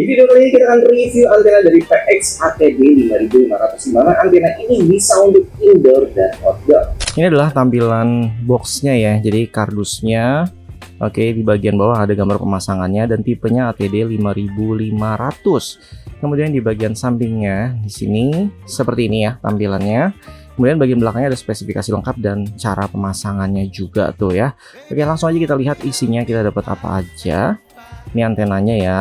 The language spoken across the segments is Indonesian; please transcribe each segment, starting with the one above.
video kali ini kita akan review antena dari PX ATD 5500, di mana antena ini bisa untuk indoor dan outdoor. Ini adalah tampilan boxnya ya, jadi kardusnya. Oke, di bagian bawah ada gambar pemasangannya dan tipenya ATD 5500. Kemudian di bagian sampingnya di sini seperti ini ya tampilannya. Kemudian bagian belakangnya ada spesifikasi lengkap dan cara pemasangannya juga tuh ya. Oke, langsung aja kita lihat isinya, kita dapat apa aja. Ini antenanya ya.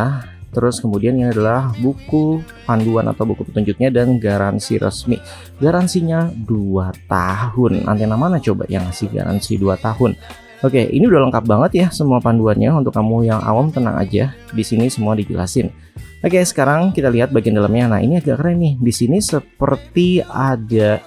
Terus kemudian ini adalah buku panduan atau buku petunjuknya dan garansi resmi. Garansinya 2 tahun. Antena mana coba yang ngasih garansi 2 tahun? Oke, ini udah lengkap banget ya semua panduannya. Untuk kamu yang awam tenang aja, di sini semua dijelasin. Oke, sekarang kita lihat bagian dalamnya. Nah, ini agak keren nih. Di sini seperti ada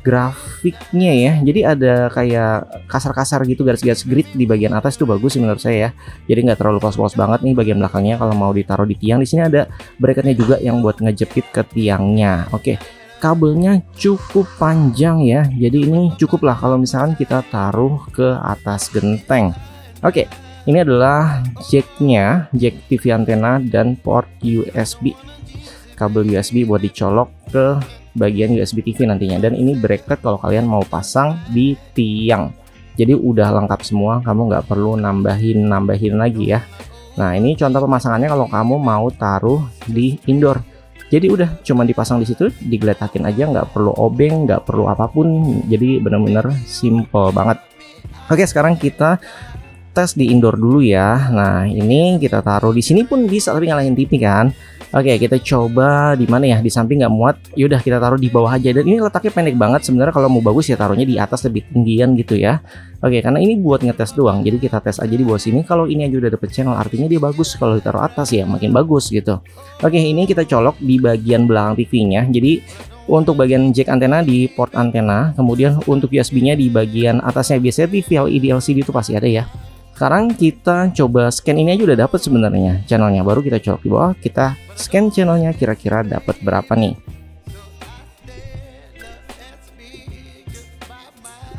grafiknya ya, jadi ada kayak kasar-kasar gitu, garis-garis grid di bagian atas. Itu bagus sih menurut saya ya, jadi nggak terlalu polos-polos banget nih. Bagian belakangnya kalau mau ditaruh di tiang, di sini ada bracketnya juga yang buat ngejepit ke tiangnya. Oke, kabelnya cukup panjang ya, jadi ini cukup lah kalau misalkan kita taruh ke atas genteng. Oke, ini adalah jacknya, jack TV antena dan port USB, kabel USB buat dicolok ke bagian USB TV nantinya. Dan ini bracket kalau kalian mau pasang di tiang, jadi udah lengkap semua, kamu nggak perlu nambahin lagi ya. Nah, ini contoh pemasangannya kalau kamu mau taruh di indoor. Jadi udah cuma dipasang di situ, digeletakin aja, nggak perlu obeng, nggak perlu apapun, jadi bener-bener simple banget. Oke, sekarang kita tes di indoor dulu ya. Nah, ini kita taruh di sini pun bisa, tapi nyalain TV kan. Oke, kita coba di mana ya? Di samping nggak muat. Yaudah kita taruh di bawah aja. Dan ini letaknya pendek banget. Sebenarnya kalau mau bagus ya taruhnya di atas lebih tinggian gitu ya. Oke, karena ini buat ngetes doang. Jadi kita tes aja di bawah sini. Kalau ini aja udah dapet channel, artinya dia bagus. Kalau ditaruh atas ya makin bagus gitu. Oke, ini kita colok di bagian belakang TV-nya. Jadi untuk bagian jack antena di port antena. Kemudian untuk USB-nya di bagian atasnya. Biasanya TV LED LCD itu pasti ada ya. Sekarang kita coba scan, ini aja udah dapet sebenarnya channelnya. Baru kita colok di bawah, kita scan channelnya kira-kira dapat berapa nih.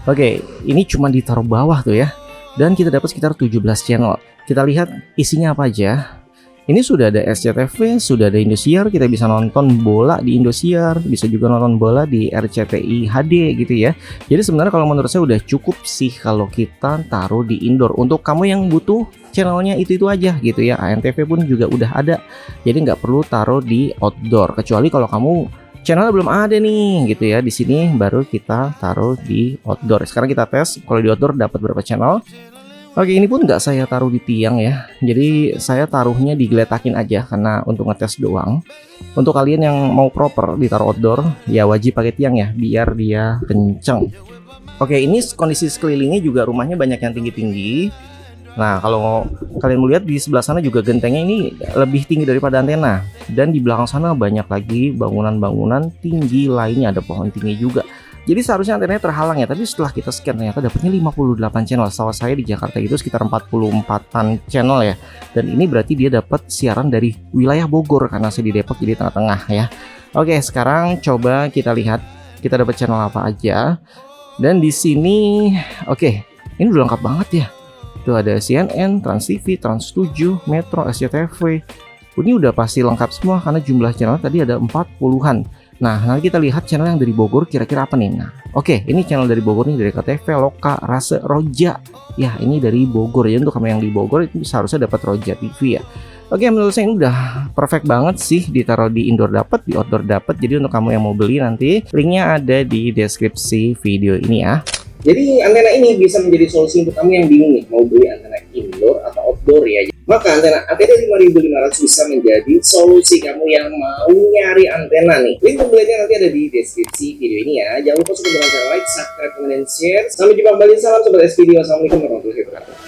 Oke, ini cuma ditaruh bawah tuh ya. Dan kita dapat sekitar 17 channel. Kita lihat isinya apa aja. Ini sudah ada SCTV, sudah ada Indosiar, kita bisa nonton bola di Indosiar, bisa juga nonton bola di RCTI HD gitu ya. Jadi sebenarnya kalau menurut saya udah cukup sih kalau kita taruh di indoor. Untuk kamu yang butuh channelnya itu aja gitu ya, ANTV pun juga udah ada. Jadi nggak perlu taruh di outdoor, kecuali kalau kamu channelnya belum ada nih gitu ya. Di sini baru kita taruh di outdoor. Sekarang kita tes kalau di outdoor dapat berapa channel. Oke, ini pun nggak saya taruh di tiang ya, jadi saya taruhnya digeletakin aja karena untuk ngetes doang. Untuk kalian yang mau proper ditaruh outdoor ya wajib pakai tiang ya, biar dia kenceng. Oke, ini kondisi sekelilingnya juga rumahnya banyak yang tinggi-tinggi. Nah, kalau kalian melihat di sebelah sana juga gentengnya ini lebih tinggi daripada antena. Dan di belakang sana banyak lagi bangunan-bangunan tinggi lainnya, ada pohon tinggi juga. Jadi seharusnya antenanya terhalang ya, tapi setelah kita scan ternyata dapatnya 58 channel. Setahu saya di Jakarta itu sekitar 44-an channel ya. Dan ini berarti dia dapat siaran dari wilayah Bogor karena saya di Depok, jadi tengah-tengah ya. Oke, sekarang coba kita lihat kita dapat channel apa aja. Dan di sini oke, ini udah lengkap banget ya. Tuh ada CNN, Trans TV, Trans 7, Metro, SCTV. Ini udah pasti lengkap semua karena jumlah channel tadi ada 40-an. Nah, nanti kita lihat channel yang dari Bogor kira-kira apa nih. Nah, oke, ini channel dari Bogor nih, dari KTV, Loka, Rase, Roja. Ya, ini dari Bogor ya. Untuk kamu yang di Bogor itu seharusnya dapat Roja TV ya. Oke, menurut saya ini udah perfect banget sih, ditaruh di indoor dapat, di outdoor dapat. Jadi untuk kamu yang mau beli nanti linknya ada di deskripsi video ini ya. Jadi antena ini bisa menjadi solusi untuk kamu yang bingung nih mau beli antena indoor atau outdoor ya. Maka antena ATD 5500 bisa menjadi solusi kamu yang mau nyari antena nih. Link pembeliannya nanti ada di deskripsi video ini ya. Jangan lupa subscribe dengan cara like, subscribe, comment, dan share. Sampai jumpa kembali. Salam Sobat SPD. Wassalamualaikum warahmatullahi wabarakatuh.